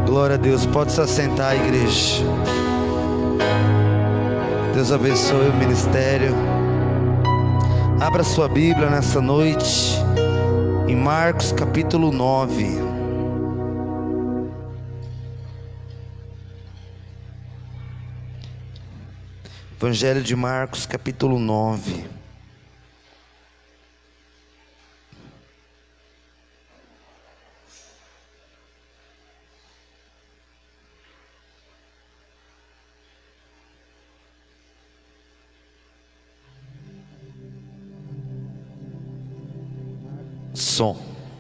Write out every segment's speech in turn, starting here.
Glória a Deus, pode se assentar, igreja. Deus abençoe o ministério. Abra sua Bíblia nessa noite em Marcos capítulo 9. Evangelho de Marcos capítulo 9.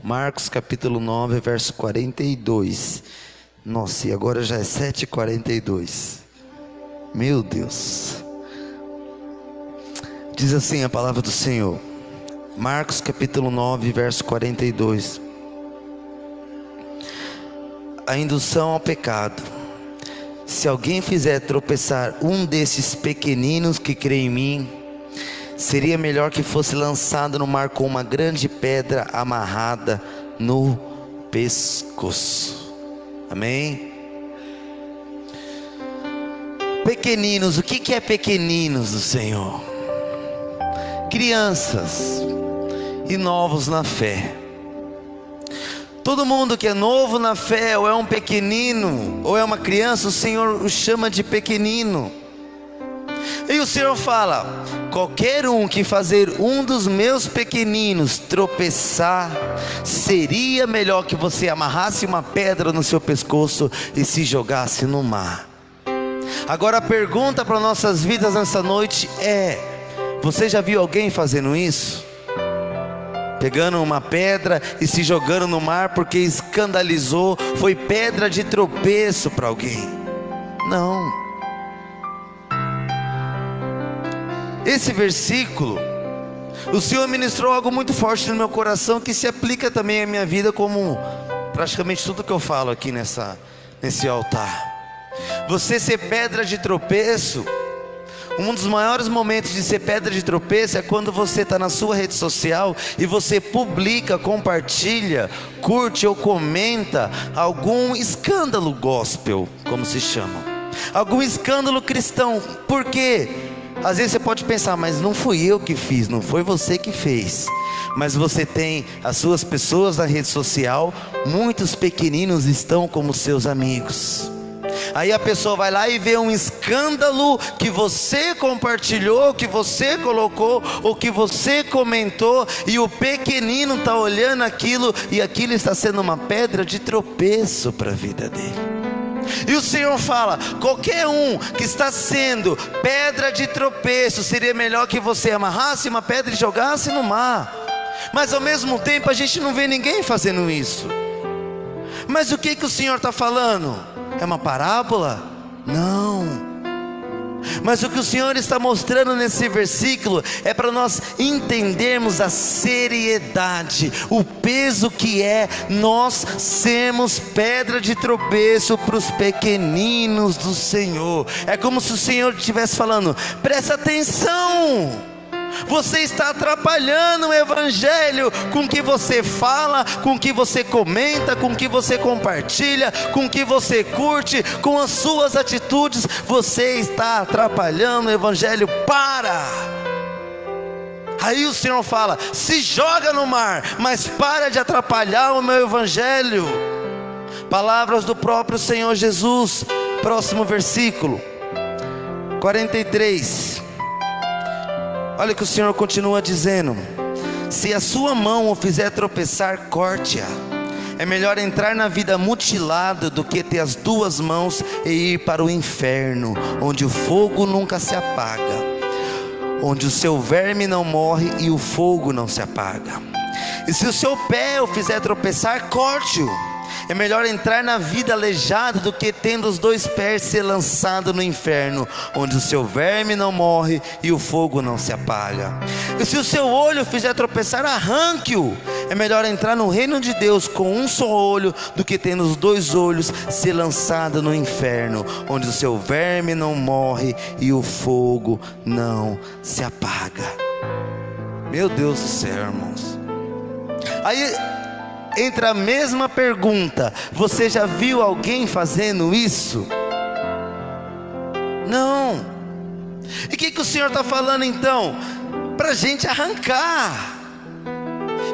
Marcos capítulo 9, verso 42. Nossa, e agora já é 7h42. Meu Deus. Diz assim a palavra do Senhor. Marcos capítulo 9, verso 42. A indução ao pecado. Se alguém fizer tropeçar um desses pequeninos que crê em mim, seria melhor que fosse lançado no mar com uma grande pedra amarrada no pescoço. Amém? Pequeninos, o que é pequeninos do Senhor? Crianças e novos na fé. Todo mundo que é novo na fé, ou é um pequenino, ou é uma criança, o Senhor o chama de pequenino. E o Senhor fala: qualquer um que fazer um dos meus pequeninos tropeçar, seria melhor que você amarrasse uma pedra no seu pescoço e se jogasse no mar. Agora a pergunta para nossas vidas nessa noite é: você já viu alguém fazendo isso? Pegando uma pedra e se jogando no mar porque escandalizou, foi pedra de tropeço para alguém? Não. Esse versículo, o Senhor ministrou algo muito forte no meu coração, que se aplica também à minha vida, como praticamente tudo que eu falo aqui nesse altar. Você ser pedra de tropeço, um dos maiores momentos de ser pedra de tropeço é quando você está na sua rede social e você publica, compartilha, curte ou comenta algum escândalo gospel, como se chama, algum escândalo cristão. Por quê? Às vezes você pode pensar: mas não fui eu que fiz, não foi você que fez. Mas você tem as suas pessoas na rede social, muitos pequeninos estão como seus amigos. Aí a pessoa vai lá e vê um escândalo que você compartilhou, que você colocou, ou que você comentou, e o pequenino está olhando aquilo, e aquilo está sendo uma pedra de tropeço para a vida dele. E o Senhor fala: qualquer um que está sendo pedra de tropeço, seria melhor que você amarrasse uma pedra e jogasse no mar. Mas ao mesmo tempo a gente não vê ninguém fazendo isso. Mas o que o Senhor está falando? É uma parábola? Não. Mas o que o Senhor está mostrando nesse versículo é para nós entendermos a seriedade, o peso que é nós sermos pedra de tropeço para os pequeninos do Senhor. É como se o Senhor estivesse falando: presta atenção, você está atrapalhando o evangelho com o que você fala, com o que você comenta, com o que você compartilha, com o que você curte, com as suas atitudes. Você está atrapalhando o evangelho. Para! Aí o Senhor fala: se joga no mar, mas para de atrapalhar o meu evangelho. Palavras do próprio Senhor Jesus. Próximo versículo 43. Olha que o Senhor continua dizendo: se a sua mão o fizer tropeçar, corte-a. É melhor entrar na vida mutilado do que ter as duas mãos e ir para o inferno, onde o fogo nunca se apaga, onde o seu verme não morre e o fogo não se apaga. E se o seu pé o fizer tropeçar, corte-o. É melhor entrar na vida aleijado do que tendo os dois pés ser lançado no inferno, onde o seu verme não morre e o fogo não se apaga. E se o seu olho fizer tropeçar, arranque-o. É melhor entrar no reino de Deus com um só olho do que tendo os dois olhos ser lançado no inferno, onde o seu verme não morre e o fogo não se apaga. Meu Deus do céu, irmãos. Aí entra a mesma pergunta: você já viu alguém fazendo isso? Não. E o que o Senhor está falando então? Para a gente arrancar.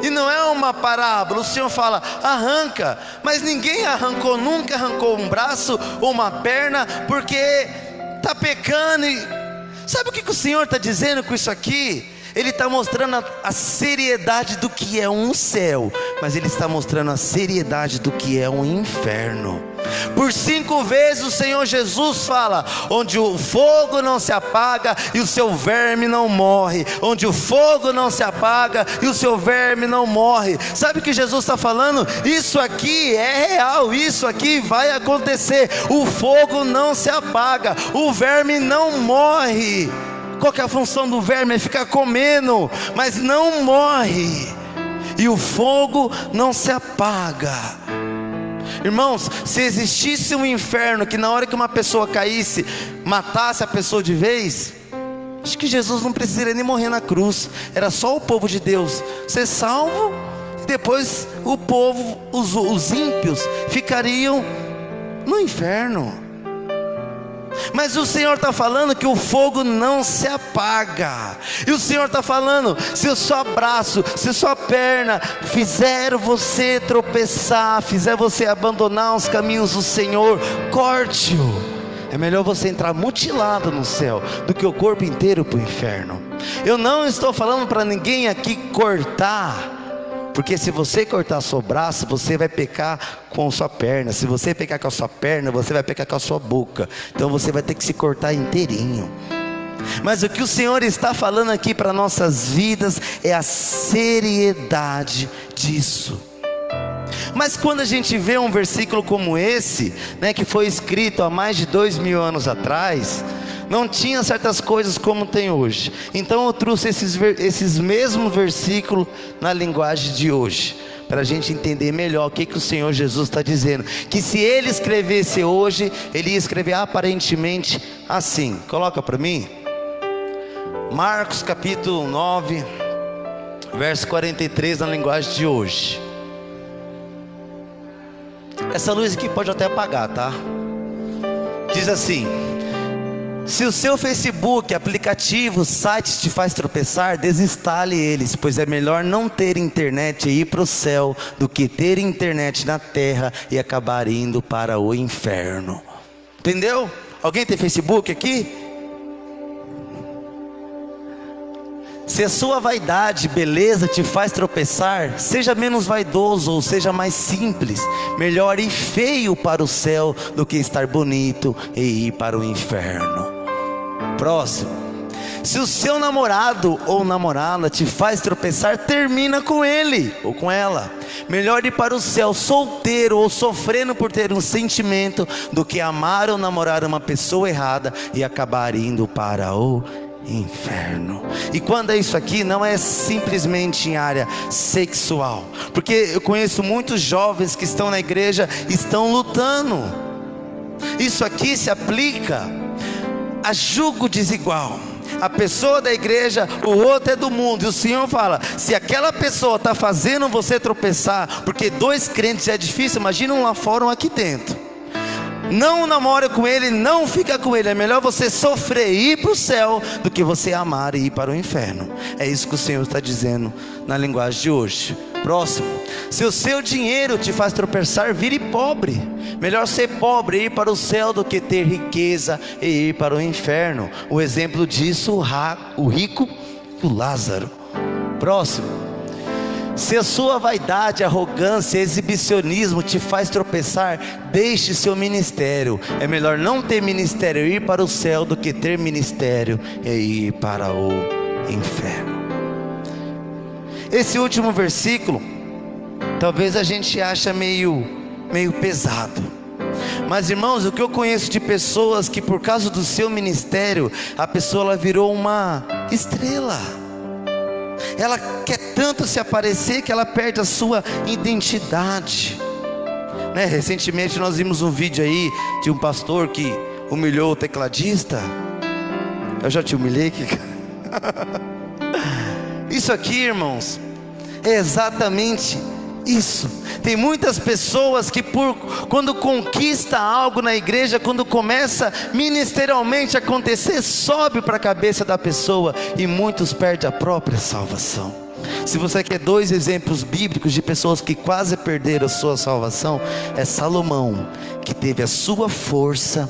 E não é uma parábola. O Senhor fala: arranca. Mas ninguém arrancou, nunca arrancou um braço ou uma perna porque está pecando. E sabe o que o Senhor está dizendo com isso aqui? Ele está mostrando a seriedade do que é um céu, mas Ele está mostrando a seriedade do que é um inferno. Por 5 vezes o Senhor Jesus fala: onde o fogo não se apaga e o seu verme não morre. Onde o fogo não se apaga e o seu verme não morre. Sabe o que Jesus está falando? Isso aqui é real, isso aqui vai acontecer. O fogo não se apaga, o verme não morre. Qual que é a função do verme? É ficar comendo, mas não morre. E o fogo não se apaga. Irmãos, se existisse um inferno que na hora que uma pessoa caísse, matasse a pessoa de vez, acho que Jesus não precisaria nem morrer na cruz. Era só o povo de Deus ser salvo, e depois o povo, os ímpios, ficariam no inferno. Mas o Senhor está falando que o fogo não se apaga. E o Senhor está falando: se o seu braço, se a sua perna fizer você tropeçar, fizer você abandonar os caminhos do Senhor, corte-o. É melhor você entrar mutilado no céu do que o corpo inteiro para o inferno. Eu não estou falando para ninguém aqui cortar, porque se você cortar seu braço, você vai pecar com a sua perna. Se você pecar com a sua perna, você vai pecar com a sua boca. Então você vai ter que se cortar inteirinho. Mas o que o Senhor está falando aqui para nossas vidas é a seriedade disso. Mas quando a gente vê um versículo como esse, né, que foi escrito há mais de 2000 anos atrás, não tinha certas coisas como tem hoje. Então eu trouxe esses mesmos versículos na linguagem de hoje, para a gente entender melhor o que o Senhor Jesus está dizendo. Que se Ele escrevesse hoje, Ele ia escrever aparentemente assim. Coloca para mim Marcos capítulo 9, verso 43, na linguagem de hoje. Essa luz aqui pode até apagar, tá? Diz assim: se o seu Facebook, aplicativo, site te faz tropeçar, desinstale eles, pois é melhor não ter internet e ir para o céu do que ter internet na terra e acabar indo para o inferno. Entendeu? Alguém tem Facebook aqui? Se a sua vaidade, beleza te faz tropeçar, seja menos vaidoso ou seja mais simples. Melhor ir feio para o céu do que estar bonito e ir para o inferno. Próximo. Se o seu namorado ou namorada te faz tropeçar, termina com ele ou com ela. Melhor ir para o céu solteiro ou sofrendo por ter um sentimento do que amar ou namorar uma pessoa errada e acabar indo para o inferno. E quando é isso aqui, não é simplesmente em área sexual, porque eu conheço muitos jovens que estão na igreja e estão lutando. Isso aqui se aplica a julgo desigual. A pessoa da igreja, o outro é do mundo. E o Senhor fala: se aquela pessoa está fazendo você tropeçar, porque 2 crentes é difícil, imagina um lá fora, um aqui dentro. Não namora com ele, não fica com ele. É melhor você sofrer e ir para o céu do que você amar e ir para o inferno. É isso que o Senhor está dizendo na linguagem de hoje. Próximo. Se o seu dinheiro te faz tropeçar, vire pobre. Melhor ser pobre e ir para o céu do que ter riqueza e ir para o inferno. O exemplo disso, o rico e o Lázaro. Próximo. Se a sua vaidade, arrogância, exibicionismo te faz tropeçar, deixe seu ministério. É melhor não ter ministério e ir para o céu do que ter ministério e ir para o inferno. Esse último versículo, talvez a gente ache meio pesado. Mas irmãos, o que eu conheço de pessoas que por causa do seu ministério, a pessoa ela virou uma estrela. Ela quer tanto se aparecer que ela perde a sua identidade, né? Recentemente nós vimos um vídeo aí de um pastor que humilhou o tecladista. Eu já te humilhei, Kika. Isso aqui, irmãos, é exatamente isso. Tem muitas pessoas que quando conquista algo na igreja, quando começa ministerialmente a acontecer, sobe para a cabeça da pessoa, e muitos perdem a própria salvação. Se você quer 2 exemplos bíblicos de pessoas que quase perderam a sua salvação, é Salomão, que teve a sua força,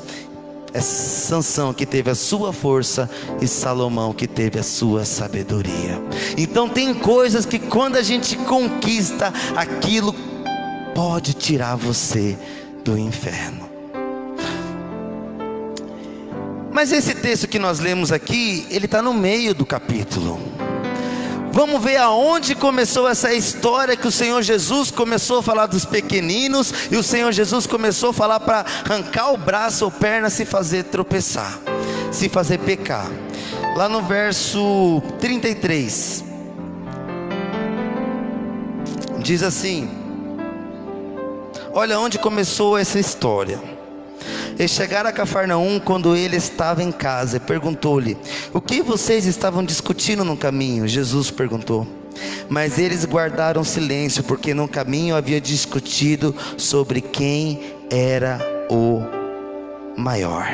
é Sansão, que teve a sua força, e Salomão, que teve a sua sabedoria. Então tem coisas que quando a gente conquista, aquilo pode tirar você do inferno. Mas esse texto que nós lemos aqui, ele está no meio do capítulo. Vamos ver aonde começou essa história, que o Senhor Jesus começou a falar dos pequeninos, e o Senhor Jesus começou a falar para arrancar o braço ou perna, se fazer tropeçar, se fazer pecar. Lá no verso 33, diz assim: olha onde começou essa história. Eles chegaram a Cafarnaum quando ele estava em casa, e perguntou-lhe: o que vocês estavam discutindo no caminho? Jesus perguntou. Mas eles guardaram silêncio, porque no caminho havia discutido sobre quem era o maior.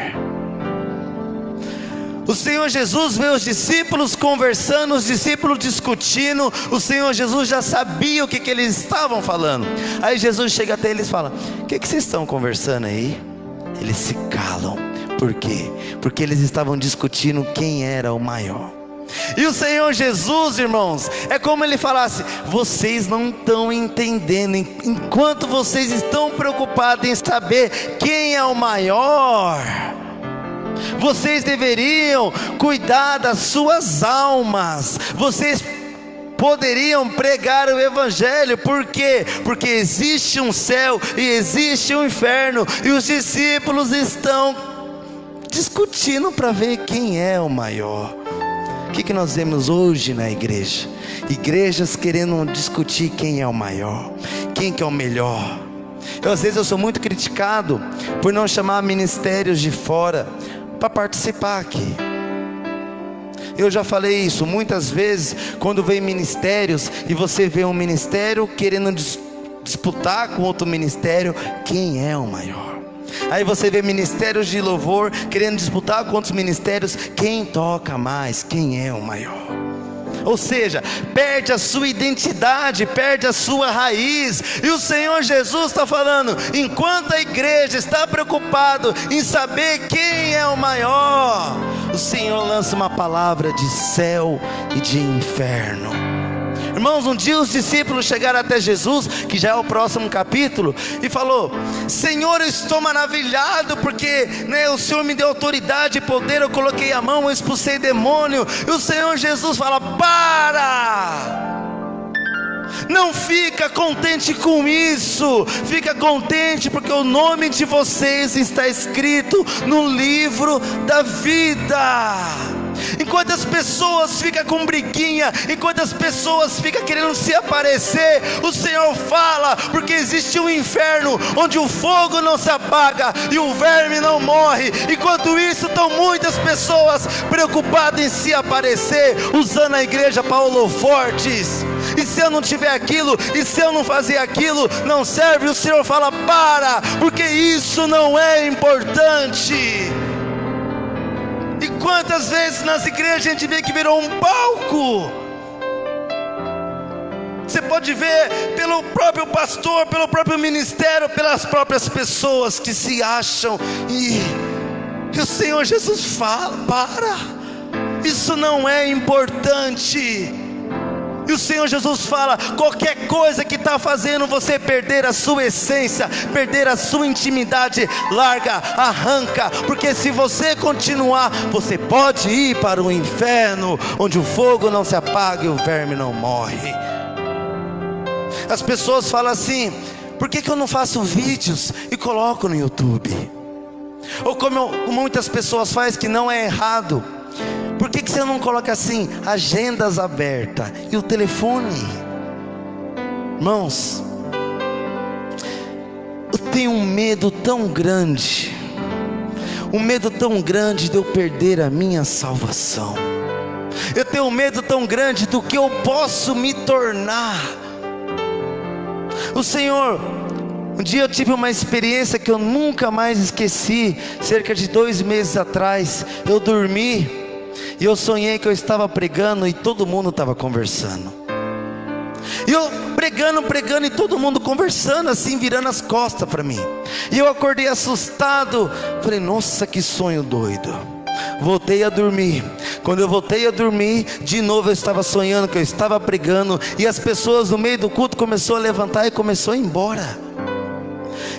O Senhor Jesus vê os discípulos conversando, os discípulos discutindo. O Senhor Jesus já sabia o que eles estavam falando. Aí Jesus chega até eles e fala: o que vocês estão conversando aí? Eles se calam. Por quê? Porque eles estavam discutindo quem era o maior. E o Senhor Jesus, irmãos, é como ele falasse: vocês não estão entendendo. Enquanto vocês estão preocupados em saber quem é o maior, vocês deveriam cuidar das suas almas. Vocês poderiam pregar o evangelho. Por quê? Porque existe um céu e existe um inferno, e os discípulos estão discutindo para ver quem é o maior. O que nós vemos hoje na igreja? Igrejas querendo discutir quem é o maior, quem que é o melhor. Às vezes eu sou muito criticado por não chamar ministérios de fora para participar aqui. Eu já falei isso muitas vezes, quando vem ministérios e você vê um ministério querendo disputar com outro ministério quem é o maior. Aí você vê ministérios de louvor querendo disputar com outros ministérios quem toca mais, quem é o maior. Ou seja, perde a sua identidade, perde a sua raiz. E o Senhor Jesus está falando: enquanto a igreja está preocupado em saber quem é o maior, o Senhor lança uma palavra de céu e de inferno. Irmãos, um dia os discípulos chegaram até Jesus, que já é o próximo capítulo, e falou: Senhor, eu estou maravilhado, porque o Senhor me deu autoridade e poder, eu coloquei a mão, eu expulsei demônio. E o Senhor Jesus fala: para! Não fica contente com isso, fica contente porque o nome de vocês está escrito no livro da vida. Enquanto as pessoas ficam com briguinha, enquanto as pessoas ficam querendo se aparecer, o Senhor fala: porque existe um inferno onde o fogo não se apaga e o verme não morre. Enquanto isso, estão muitas pessoas preocupadas em se aparecer, usando a igreja para holofortes. E se eu não tiver aquilo, e se eu não fazer aquilo, não serve. O Senhor fala: para, porque isso não é importante. E quantas vezes nas igrejas a gente vê que virou um palco? Você pode ver pelo próprio pastor, pelo próprio ministério, pelas próprias pessoas que se acham. E o Senhor Jesus fala: para, isso não é importante. E o Senhor Jesus fala: qualquer coisa que está fazendo você perder a sua essência, perder a sua intimidade, larga, arranca. Porque se você continuar, você pode ir para o inferno, onde o fogo não se apaga e o verme não morre. As pessoas falam assim: por que eu não faço vídeos e coloco no YouTube? Ou como muitas pessoas fazem, que não é errado, por que você não coloca assim, agendas abertas e o telefone? Irmãos, eu tenho um medo tão grande, de eu perder a minha salvação. Eu tenho um medo tão grande do que eu posso me tornar. O Senhor, um dia eu tive uma experiência que eu nunca mais esqueci. Cerca de 2 meses atrás, eu dormi e eu sonhei que eu estava pregando e todo mundo estava conversando. E eu pregando e todo mundo conversando assim, virando as costas para mim. E eu acordei assustado, falei, nossa, que sonho doido. Voltei a dormir. Quando eu voltei a dormir, de novo eu estava sonhando que eu estava pregando, e as pessoas no meio do culto começaram a levantar e começou a ir embora.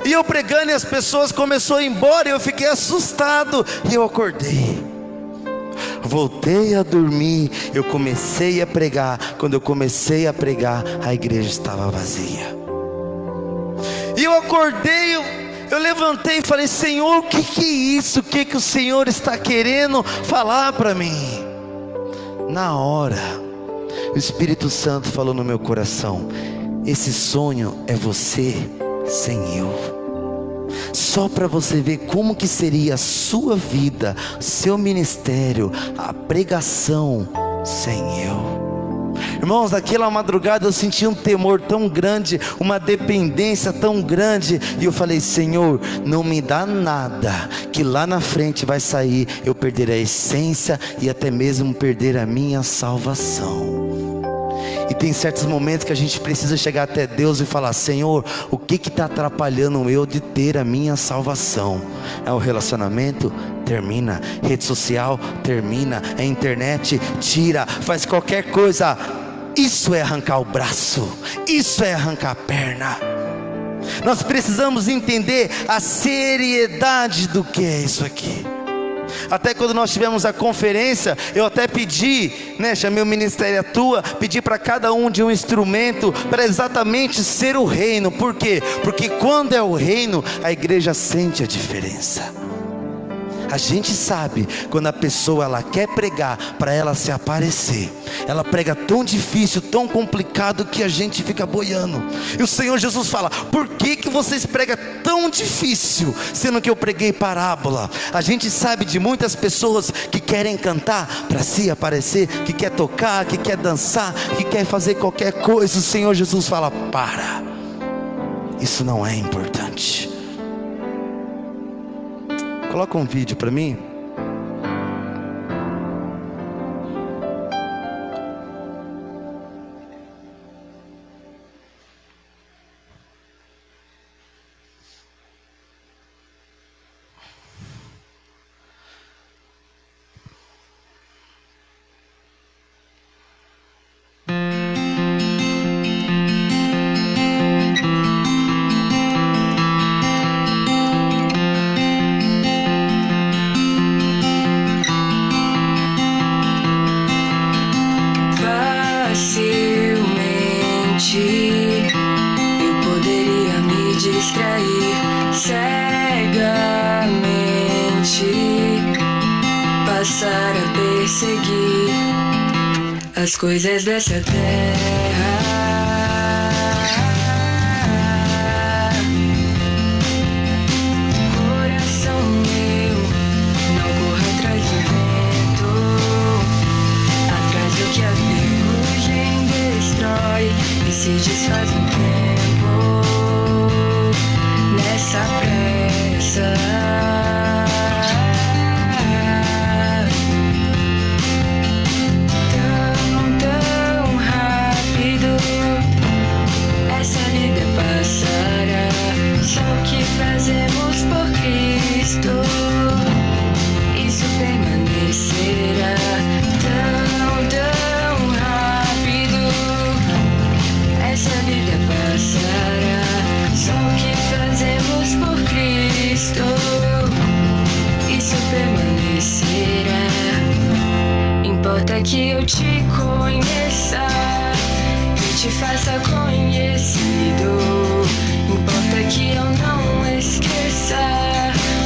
E eu pregando e as pessoas começaram a ir embora, e eu fiquei assustado. E eu acordei, voltei a dormir, eu comecei a pregar. Quando eu comecei a pregar, a igreja estava vazia. E eu acordei, eu levantei e falei, Senhor, o que é isso? O que o Senhor está querendo falar para mim? Na hora, o Espírito Santo falou no meu coração, esse sonho é você sem eu. Só para você ver como que seria a sua vida, seu ministério, a pregação sem eu. Irmãos, naquela madrugada eu senti um temor tão grande, uma dependência tão grande, e eu falei, Senhor, não me dá nada, que lá na frente vai sair, eu perder a essência e até mesmo perder a minha salvação. E tem certos momentos que a gente precisa chegar até Deus e falar, Senhor, o que está atrapalhando eu de ter a minha salvação? É o relacionamento? Termina. Rede social? Termina. É internet? Tira. Faz qualquer coisa. Isso é arrancar o braço, isso é arrancar a perna. Nós precisamos entender a seriedade do que é isso aqui. Até quando nós tivemos a conferência, eu até pedi, chamei o Ministério Atua, pedi para cada um de um instrumento, para exatamente ser o reino. Por quê? Porque quando é o reino, a igreja sente a diferença. A gente sabe quando a pessoa ela quer pregar para ela se aparecer. Ela prega tão difícil, tão complicado, que a gente fica boiando. E o Senhor Jesus fala, por que vocês pregam tão difícil, sendo que eu preguei parábola? A gente sabe de muitas pessoas que querem cantar para se aparecer, que quer tocar, que quer dançar, que quer fazer qualquer coisa. O Senhor Jesus fala, para, isso não é importante. Coloca um vídeo para mim. Passar a perseguir as coisas dessa terra. Coração meu, não corra atrás do vento, atrás do que a ferrugem destrói e se desfaz no tempo, nessa pressa. Fazemos por Cristo, isso permanecerá tão rápido. Essa vida passará, só o que fazemos por Cristo, isso permanecerá. Importa que eu te conheça, que te faça conhecido. Importa que eu não esqueça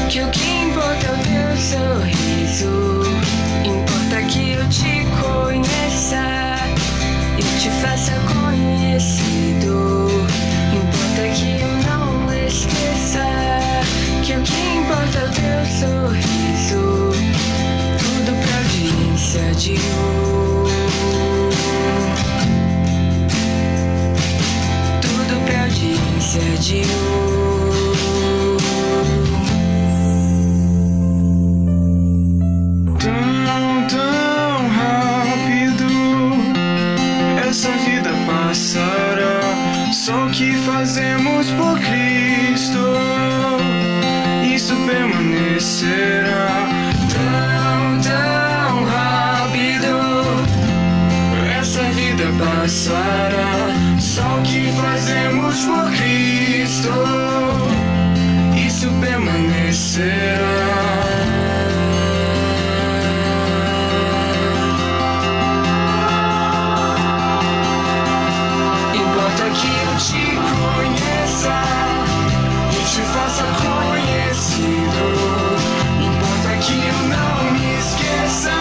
que o que importa é o teu sorriso. Importa que eu te conheça e te faça conhecido. Importa que eu não esqueça que o que importa é o teu sorriso. Tudo pra audiência de tudo pra audiência. permanecerá tão, tão rápido. Essa vida passará, só o que fazemos por Cristo, isso permanecerá. Te conheça e te faça conhecido. Importa que eu não me esqueça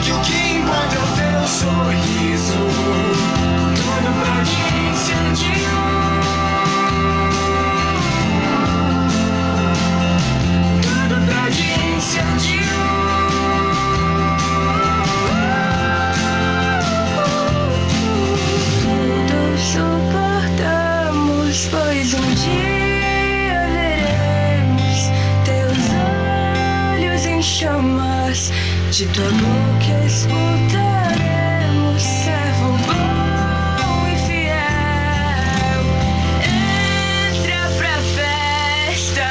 que o que importa é o teu sorriso. Tudo pra audiência de tudo pra audiência de pois um dia veremos teus olhos em chamas, de tua boca escutaremos, servo bom e fiel, entra pra festa.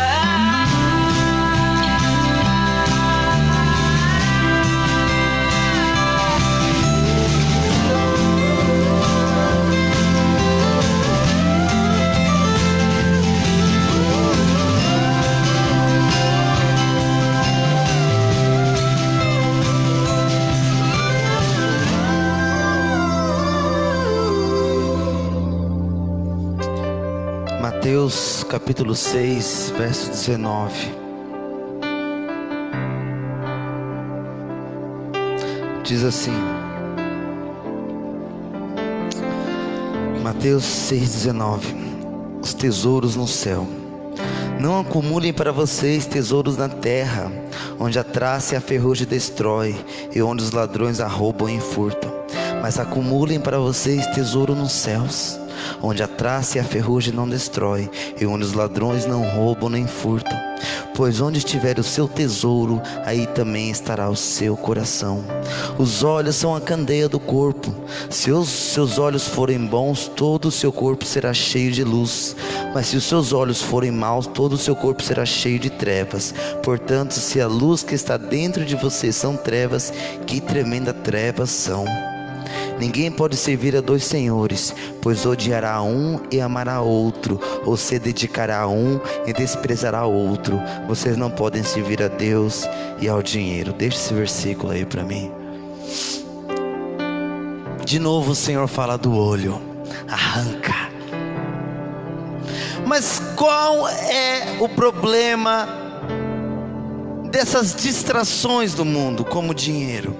Mateus capítulo 6, verso 19. Diz assim, Mateus 6,19: os tesouros no céu. Não acumulem para vocês tesouros na terra, onde a traça e a ferrugem destrói, e onde os ladrões arrombam e furtam. Mas acumulem para vocês tesouro nos céus, onde a traça e a ferrugem não destrói, e onde os ladrões não roubam nem furtam. Pois onde estiver o seu tesouro, aí também estará o seu coração. Os olhos são a candeia do corpo. Se os seus olhos forem bons, todo o seu corpo será cheio de luz. Mas se os seus olhos forem maus, todo o seu corpo será cheio de trevas. Portanto, se a luz que está dentro de você são trevas, que tremenda trevas são. Ninguém pode servir a dois senhores, pois odiará um e amará outro, ou se dedicará a um e desprezará outro. Vocês não podem servir a Deus e ao dinheiro. Deixa esse versículo aí para mim. De novo o Senhor fala do olho. Arranca. Mas qual é o problema dessas distrações do mundo, como dinheiro?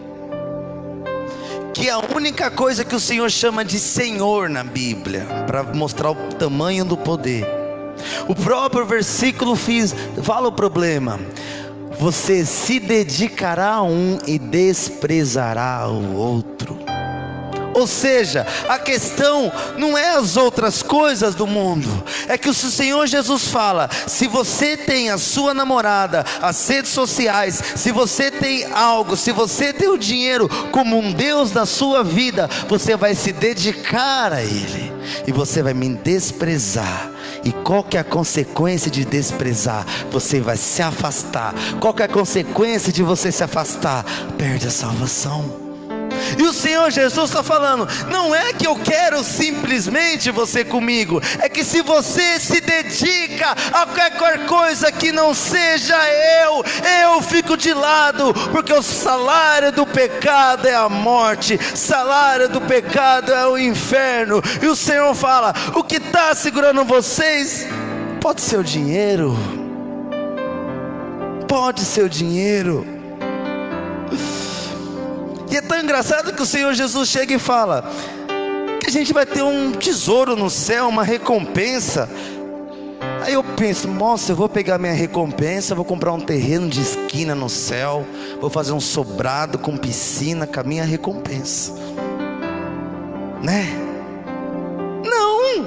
Que a única coisa que o Senhor chama de Senhor na Bíblia, para mostrar o tamanho do poder. O próprio versículo fala o problema: você se dedicará a um e desprezará o outro. Ou seja, a questão não é as outras coisas do mundo, é que o Senhor Jesus fala: se você tem a sua namorada, as redes sociais, se você tem algo, se você tem o dinheiro como um Deus na sua vida, você vai se dedicar a Ele, e você vai me desprezar. E qual que é a consequência de desprezar? Você vai se afastar. Qual que é a consequência de você se afastar? Perde a salvação. E o Senhor Jesus está falando: não é que eu quero simplesmente você comigo, é que se você se dedica a qualquer coisa que não seja eu fico de lado, porque o salário do pecado é a morte, salário do pecado é o inferno. E o Senhor fala: o que está segurando vocês pode ser o dinheiro, pode ser o dinheiro. E é tão engraçado que o Senhor Jesus chega e fala que a gente vai ter um tesouro no céu, uma recompensa. Aí eu penso: nossa, eu vou pegar minha recompensa, vou comprar um terreno de esquina no céu, vou fazer um sobrado com piscina com a minha recompensa, né? Não!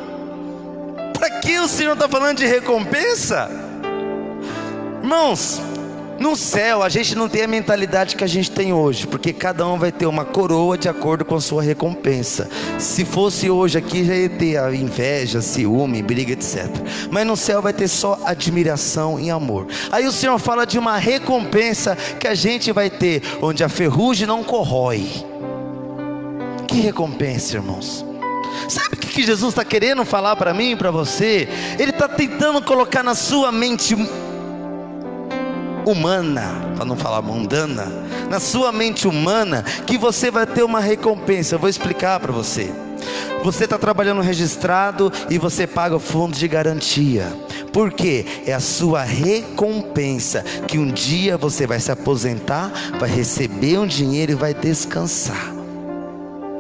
Para que o Senhor está falando de recompensa? Irmãos, No céu a gente não tem a mentalidade que a gente tem hoje, porque cada um vai ter uma coroa de acordo com a sua recompensa. Se fosse hoje aqui já ia ter a inveja, ciúme, briga, etc. Mas no céu vai ter só admiração e amor. Aí o Senhor fala de uma recompensa que a gente vai ter, onde a ferrugem não corrói. Que recompensa, irmãos? Sabe o que Jesus está querendo falar para mim e para você? Ele está tentando colocar na sua mente humana, para não falar mundana, na sua mente humana, que você vai ter uma recompensa. Eu vou explicar para você. Você está trabalhando registrado e você paga o fundo de garantia. Por quê? É a sua recompensa, que um dia você vai se aposentar, vai receber um dinheiro e vai descansar.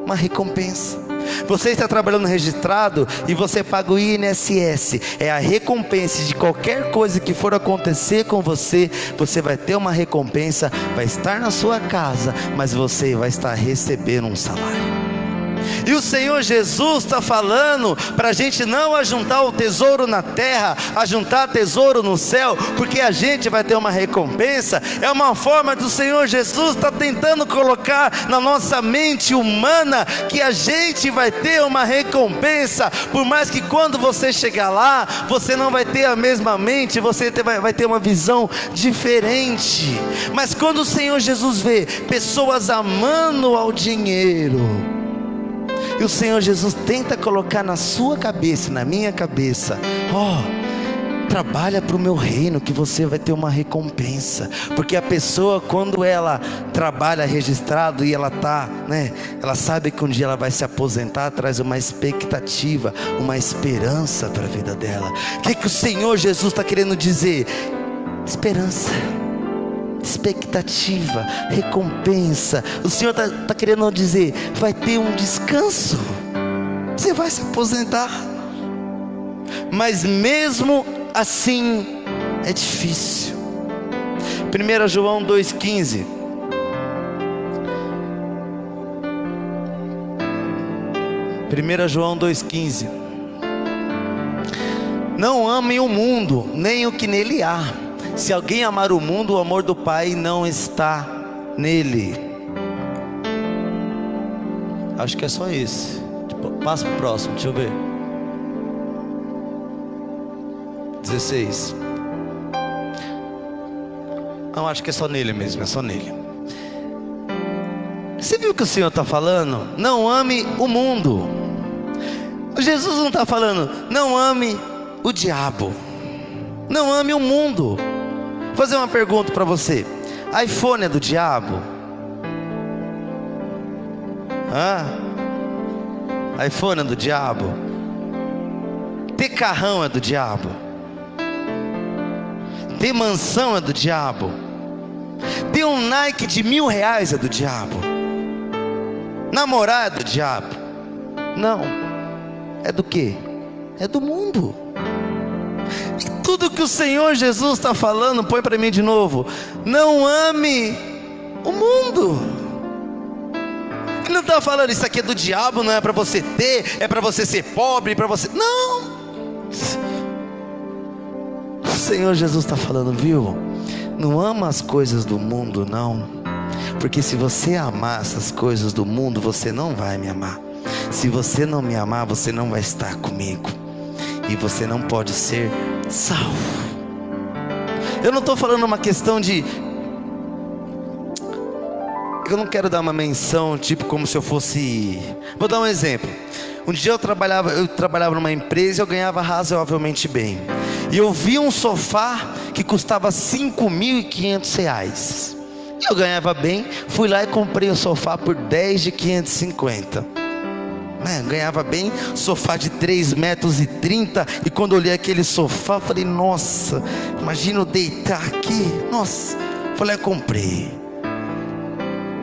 Uma recompensa. Você está trabalhando registrado e você paga o INSS. É a recompensa de qualquer coisa que for acontecer com você. Você vai ter uma recompensa, vai estar na sua casa, mas você vai estar recebendo um salário. E o Senhor Jesus está falando para a gente não ajuntar o tesouro na terra, ajuntar tesouro no céu, porque a gente vai ter uma recompensa. É uma forma do Senhor Jesus estar tentando colocar na nossa mente humana que a gente vai ter uma recompensa. Por mais que quando você chegar lá, você não vai ter a mesma mente, você vai ter uma visão diferente. Mas quando o Senhor Jesus vê pessoas amando ao dinheiro, e o Senhor Jesus tenta colocar na sua cabeça, na minha cabeça, trabalha para o meu reino, que você vai ter uma recompensa. Porque a pessoa, quando ela trabalha registrado e ela ela sabe que um dia ela vai se aposentar, traz uma expectativa, uma esperança para a vida dela. O que o Senhor Jesus está querendo dizer? Esperança, expectativa, recompensa. O Senhor está querendo dizer, vai ter um descanso, você vai se aposentar. Mas mesmo assim é difícil. 1 João 2,15. João 2,15. Não amem o mundo, nem o que nele há. Se alguém amar o mundo, o amor do Pai não está nele. Acho que é só esse. Passa para o próximo, deixa eu ver. 16. Não, acho que é só nele mesmo, é só nele. Você viu o que o Senhor está falando? Não ame o mundo. Jesus não está falando, não ame o diabo. Não ame o mundo. Vou fazer uma pergunta para você. iPhone é do diabo? iPhone é do diabo? Ter carrão é do diabo? Ter mansão é do diabo? Ter um Nike de R$1.000 é do diabo? Namorar é do diabo? Não. É do quê? É do mundo. E tudo que o Senhor Jesus está falando, põe para mim de novo, não ame o mundo. Ele não está falando, isso aqui é do diabo, não é para você ter, é para você ser pobre, para você... Não. O Senhor Jesus está falando, viu? Não ama as coisas do mundo, não. Porque se você amar essas coisas do mundo, você não vai me amar. Se você não me amar, você não vai estar comigo. E você não pode ser salvo. Eu não estou falando uma questão de... Eu não quero dar uma menção, tipo como se eu fosse... Vou dar um exemplo. Um dia eu trabalhava numa empresa e eu ganhava razoavelmente bem. E eu vi um sofá que custava R$5.500. Eu ganhava bem, fui lá e comprei o sofá por 10 de 550. Ganhava bem, sofá de 3,30 metros. E quando eu olhei aquele sofá, eu falei, nossa, imagina eu deitar aqui. Nossa, falei, eu comprei.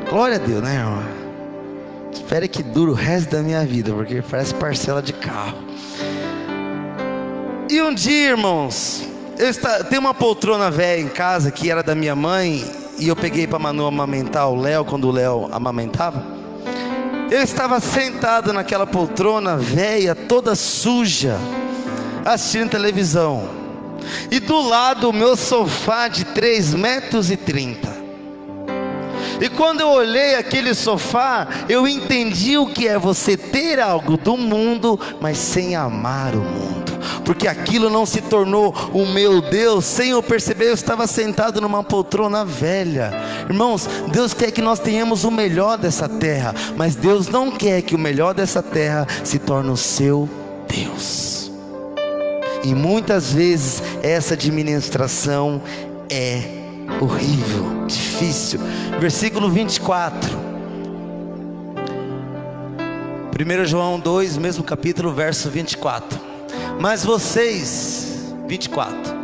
Glória a Deus, né, irmão? Espero que dure o resto da minha vida, porque parece parcela de carro. E um dia, irmãos, tem uma poltrona velha em casa que era da minha mãe, e eu peguei para Manu amamentar o Léo, quando o Léo amamentava. Eu estava sentado naquela poltrona velha, toda suja, assistindo televisão. e do lado o meu sofá de 3,30 metros. E quando eu olhei aquele sofá, eu entendi o que é você ter algo do mundo, mas sem amar o mundo, porque aquilo não se tornou o meu Deus. Sem eu perceber, eu estava sentado numa poltrona velha. Irmãos, Deus quer que nós tenhamos o melhor dessa terra, mas Deus não quer que o melhor dessa terra se torne o seu Deus. E muitas vezes essa administração é horrível, difícil. Versículo 24, 1 João 2, mesmo capítulo, verso 24. Mas vocês, 24,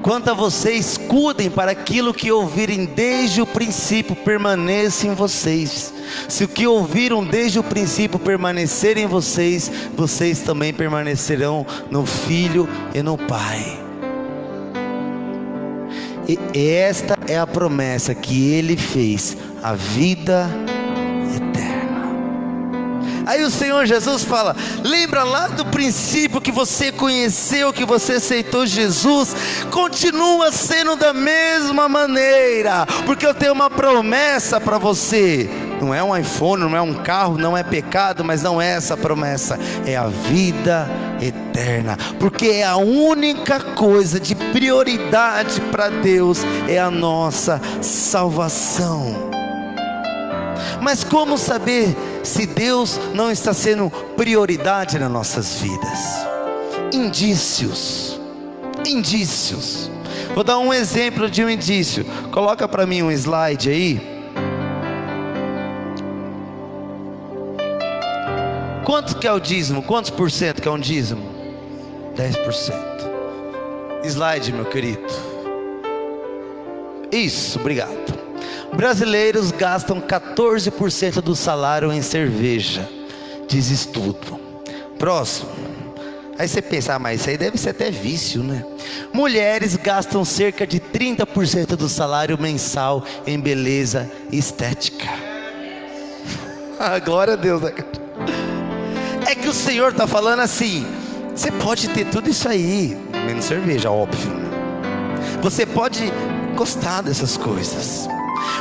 quanto a vocês, cuidem para aquilo que ouvirem desde o princípio permaneça em vocês. Se o que ouviram desde o princípio permanecer em vocês, vocês também permanecerão no Filho e no Pai. E esta é a promessa que Ele fez, a vida eterna. Aí o Senhor Jesus fala: lembra lá do princípio que você conheceu, que você aceitou Jesus? Continua sendo da mesma maneira, porque eu tenho uma promessa para você. Não é um iPhone, não é um carro, não é pecado, mas não é essa promessa, é a vida eterna, porque é a única coisa de prioridade para Deus, é a nossa salvação. Mas como saber se Deus não está sendo prioridade nas nossas vidas? Indícios. Vou dar um exemplo de um indício. Coloca para mim um slide aí. Quanto que é o dízimo? Quantos por cento que é um dízimo? 10%. Slide, meu querido. Isso, obrigado. Brasileiros gastam 14% do salário em cerveja, diz estudo. Próximo. Aí você pensa, mas isso aí deve ser até vício, né? Mulheres gastam cerca de 30% do salário mensal em beleza e estética. Glória a Deus, né? É que o Senhor está falando assim: você pode ter tudo isso aí, menos cerveja, óbvio. Você pode gostar dessas coisas,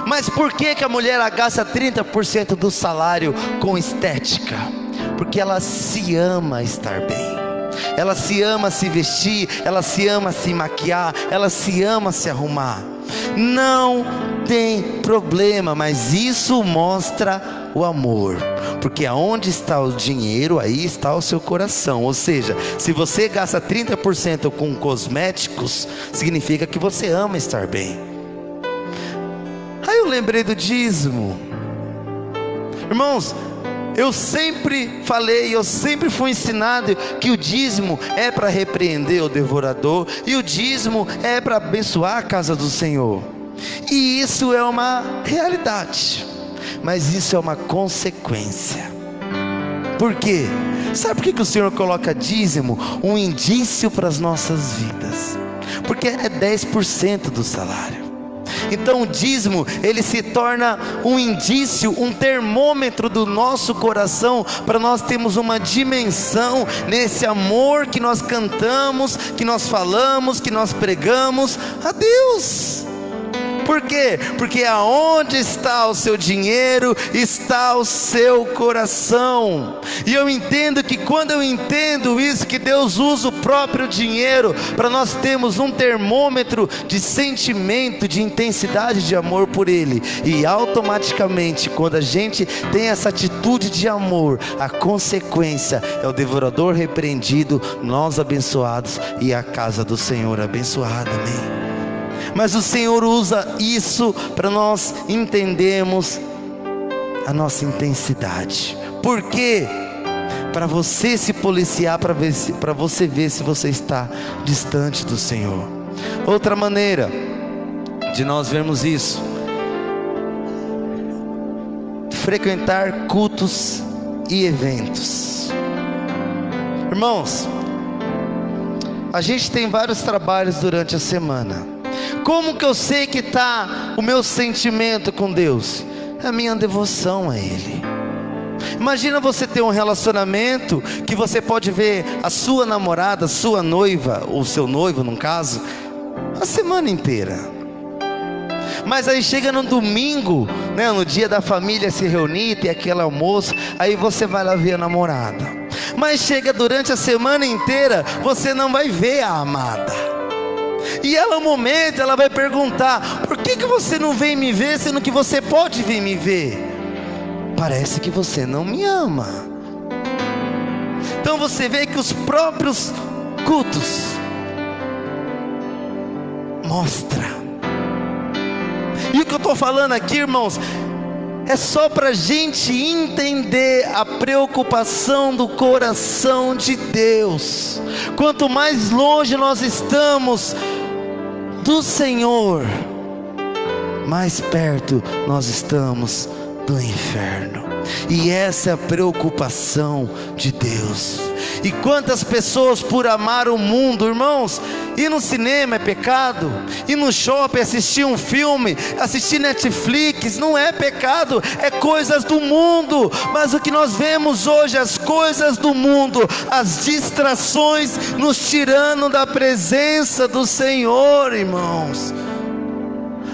mas por que a mulher gasta 30% do salário com estética? Porque ela se ama estar bem, ela se ama se vestir, ela se ama se maquiar, ela se ama se arrumar. Não tem problema, mas isso mostra o amor, porque aonde está o dinheiro, aí está o seu coração. Ou seja, se você gasta 30% com cosméticos, significa que você ama estar bem. Aí eu lembrei do dízimo. Irmãos, eu sempre falei, eu sempre fui ensinado que o dízimo é para repreender o devorador, e o dízimo é para abençoar a casa do Senhor. E isso é uma realidade, mas isso é uma consequência. Por quê? Sabe por que o Senhor coloca dízimo? Um indício para as nossas vidas, porque é 10% do salário. Então o dízimo, ele se torna um indício, um termômetro do nosso coração, para nós termos uma dimensão nesse amor que nós cantamos, que nós falamos, que nós pregamos a Deus. Por quê? Porque aonde está o seu dinheiro, está o seu coração. E eu entendo que quando eu entendo isso, que Deus usa o próprio dinheiro para nós termos um termômetro de sentimento, de intensidade de amor por Ele. E automaticamente, quando a gente tem essa atitude de amor, a consequência é o devorador repreendido, nós abençoados e a casa do Senhor abençoada. Amém? Mas o Senhor usa isso para nós entendermos a nossa intensidade. Por quê? Para você se policiar, para você ver se você está distante do Senhor. Outra maneira de nós vermos isso: frequentar cultos e eventos. Irmãos, a gente tem vários trabalhos durante a semana. Como que eu sei que está o meu sentimento com Deus? É a minha devoção a Ele. Imagina você ter um relacionamento que você pode ver a sua namorada, sua noiva, ou seu noivo no caso, a semana inteira. Mas aí chega no domingo, né, no dia da família se reunir, tem aquele almoço, aí você vai lá ver a namorada. Mas chega durante a semana inteira, você não vai ver a amada. E ela, no momento, ela vai perguntar: por que você não vem me ver, sendo que você pode vir me ver? Parece que você não me ama. Então você vê que os próprios cultos mostram. E o que eu estou falando aqui, irmãos, é só para a gente entender a preocupação do coração de Deus. Quanto mais longe nós estamos do Senhor, mais perto nós estamos do inferno. E essa é a preocupação de Deus. E quantas pessoas, por amar o mundo, irmãos, ir no cinema é pecado, ir no shopping, assistir um filme, assistir Netflix, não é pecado, é coisas do mundo. Mas o que nós vemos hoje, as coisas do mundo, as distrações, nos tirando da presença do Senhor, irmãos.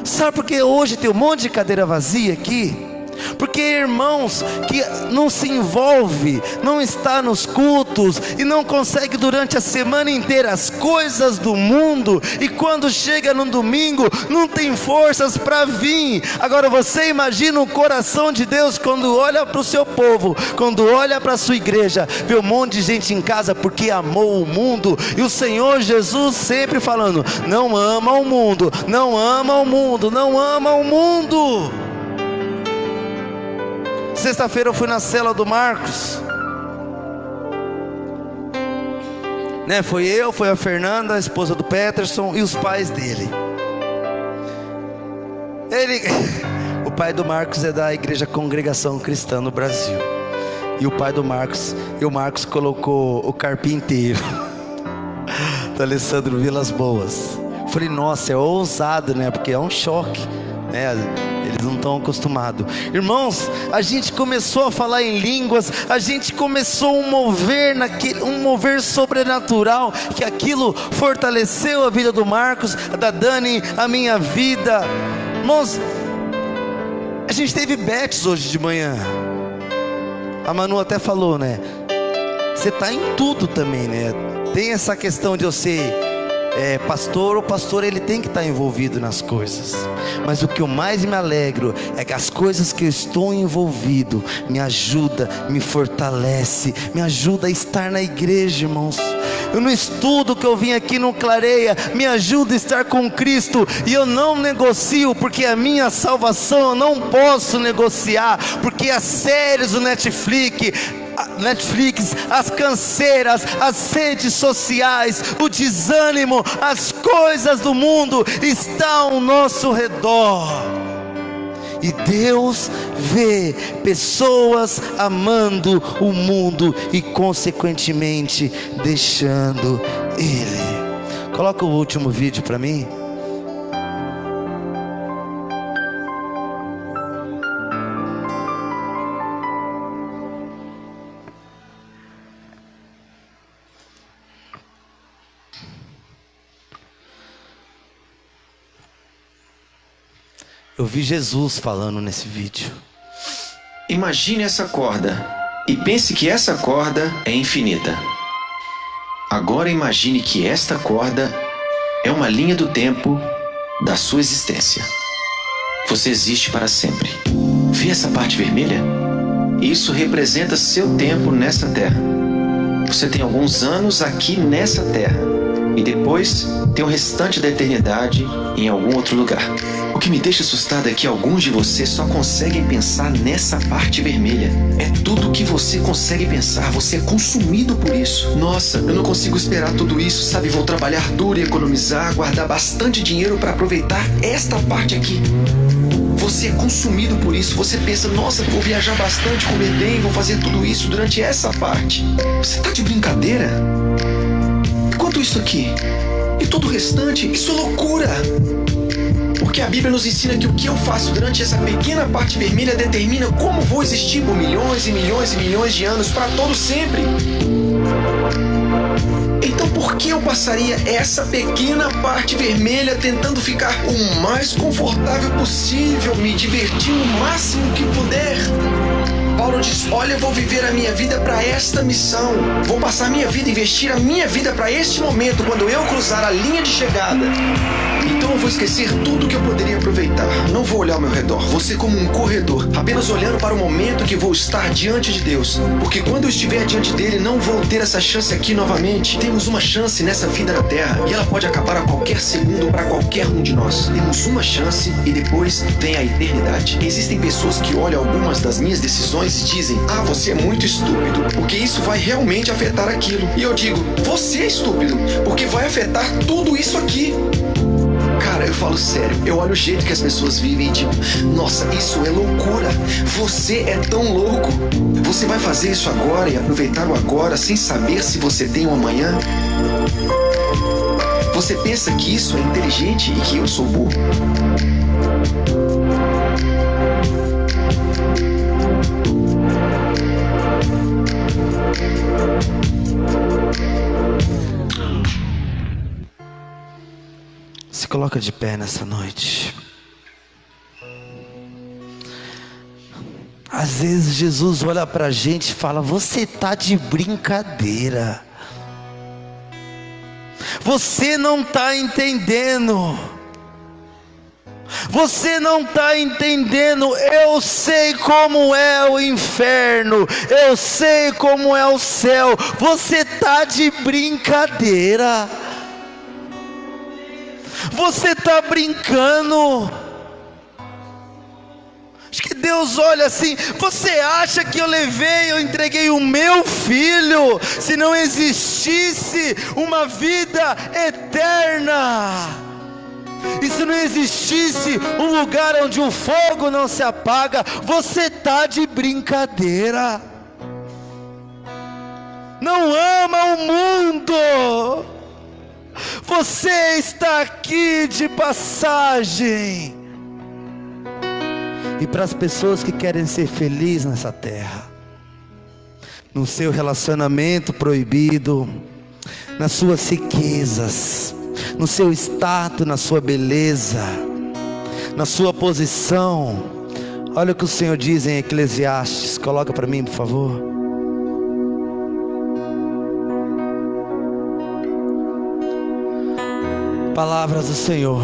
Sabe por que hoje tem um monte de cadeira vazia aqui? Porque irmãos que não se envolve, não está nos cultos e não consegue durante a semana inteira as coisas do mundo, e quando chega no domingo não tem forças para vir. Agora você imagina o coração de Deus quando olha para o seu povo, quando olha para a sua igreja, vê um monte de gente em casa porque amou o mundo. E o Senhor Jesus sempre falando: não ama o mundo, não ama o mundo, não ama o mundo. Sexta-feira eu fui na cela do Marcos, né? Foi a Fernanda, a esposa do Peterson, e os pais dele. O pai do Marcos é da Igreja Congregação Cristã no Brasil. E o pai do Marcos, o Marcos colocou o carpinteiro do Alessandro Vilas Boas. Falei: nossa, é ousado, né? Porque é um choque, né? Eles não estão acostumados. Irmãos, a gente começou a falar em línguas, a gente começou um mover sobrenatural, que aquilo fortaleceu a vida do Marcos, da Dani, a minha vida. Irmãos, a gente teve betes hoje de manhã. A Manu até falou, né? Você está em tudo também, né? Tem essa questão de eu ser pastor, o pastor ele tem que estar envolvido nas coisas. Mas o que eu mais me alegro é que as coisas que eu estou envolvido me ajuda, me fortalece, me ajuda a estar na igreja, irmãos. Eu no estudo que eu vim aqui no Clareia, me ajuda a estar com Cristo. E eu não negocio, porque a minha salvação eu não posso negociar, porque as séries do Netflix, as canseiras, as redes sociais, o desânimo, as coisas do mundo estão ao nosso redor. E Deus vê pessoas amando o mundo e consequentemente deixando Ele. Coloca o último vídeo para mim. Eu vi Jesus falando nesse vídeo. Imagine essa corda e pense que essa corda é infinita. Agora imagine que esta corda é uma linha do tempo da sua existência. Você existe para sempre. Vê essa parte vermelha? Isso representa seu tempo nessa terra. Você tem alguns anos aqui nessa terra e depois tem o restante da eternidade em algum outro lugar. O que me deixa assustado é que alguns de vocês só conseguem pensar nessa parte vermelha. É tudo o que você consegue pensar, você é consumido por isso. Nossa, eu não consigo esperar tudo isso, sabe? Vou trabalhar duro e economizar, guardar bastante dinheiro para aproveitar esta parte aqui. Você é consumido por isso, você pensa: nossa, vou viajar bastante, comer bem, vou fazer tudo isso durante essa parte. Você tá de brincadeira? Enquanto isso aqui e todo o restante, isso é loucura. O Porque a Bíblia nos ensina que o que eu faço durante essa pequena parte vermelha determina como vou existir por milhões e milhões e milhões de anos, para todo sempre. Então por que eu passaria essa pequena parte vermelha tentando ficar o mais confortável possível, me divertindo o máximo que puder? Paulo diz, olha, eu vou viver a minha vida para esta missão. Vou passar a minha vida, investir a minha vida para este momento, quando eu cruzar a linha de chegada. Então eu vou esquecer tudo que eu poderia aproveitar. Não vou olhar ao meu redor, vou ser como um corredor, apenas olhando para o momento que vou estar diante de Deus. Porque quando eu estiver diante dele, não vou ter essa chance aqui novamente. Temos uma chance nessa vida na Terra, e ela pode acabar a qualquer segundo para qualquer um de nós. Temos uma chance e depois vem a eternidade. Existem pessoas que olham algumas das minhas decisões e dizem, ah, você é muito estúpido, porque isso vai realmente afetar aquilo. E eu digo, você é estúpido, porque vai afetar tudo isso aqui. Cara, eu falo sério, eu olho o jeito que as pessoas vivem e digo, nossa, isso é loucura. Você é tão louco. Você vai fazer isso agora e aproveitar o agora sem saber se você tem um amanhã? Você pensa que isso é inteligente e que eu sou burro? Se coloca de pé nessa noite. Às vezes Jesus olha para a gente e fala, você está de brincadeira. Você não está entendendo. Você não está entendendo. Eu sei como é o inferno. Eu sei como é o céu. Você está de brincadeira. Você está brincando. Acho que Deus olha assim, você acha que eu entreguei o meu filho, se não existisse uma vida eterna, e se não existisse um lugar onde o fogo não se apaga? Você está de brincadeira. Não ama o mundo. Você está aqui de passagem. E para as pessoas que querem ser felizes nessa terra, no seu relacionamento proibido, nas suas riquezas, no seu status, na sua beleza, na sua posição, olha o que o Senhor diz em Eclesiastes. Coloca para mim, por favor. Palavras do Senhor.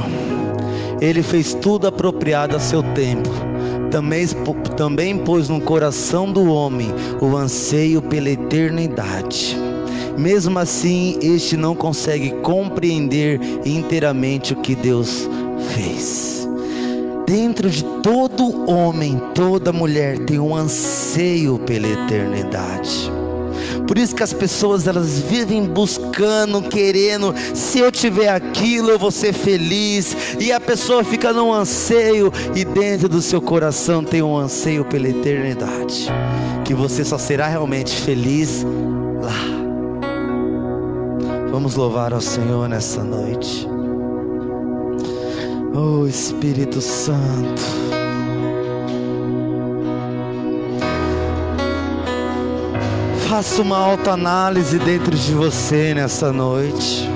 Ele fez tudo apropriado a seu tempo. Também pôs no coração do homem o anseio pela eternidade. Mesmo assim, este não consegue compreender inteiramente o que Deus fez. Dentro de todo homem, toda mulher tem um anseio pela eternidade. Por isso que as pessoas, elas vivem buscando, querendo, se eu tiver aquilo eu vou ser feliz. E a pessoa fica num anseio, e dentro do seu coração tem um anseio pela eternidade, que você só será realmente feliz lá. Vamos louvar ao Senhor nessa noite. Oh Espírito Santo, faça uma autoanálise dentro de você nessa noite.